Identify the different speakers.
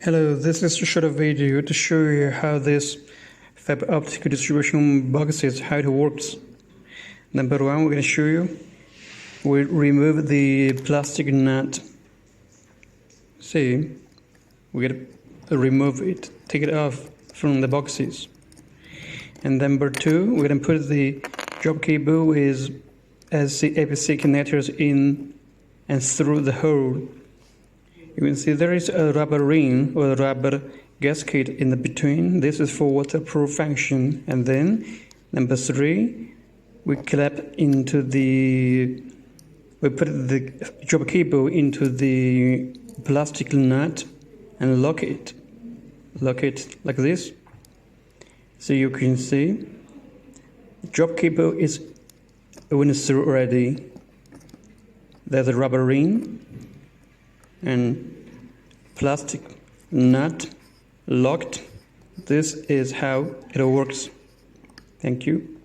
Speaker 1: Hello, this is a short video to show you how this fiber optic distribution box is, how it works. Number one, we're going to show you. We remove the plastic nut. See, we're going to remove it, take it off from the boxes. And number two, we're going to put the drop cable with APC connectors in and through the hole. You can see there is a rubber ring or a rubber gasket in the between. This is for waterproof function. And then number three, we put the drop cable into the plastic nut and lock it like this. So you can see the drop cable is went through already. There's a rubber ring and plastic nut locked. This is how it works. Thank you.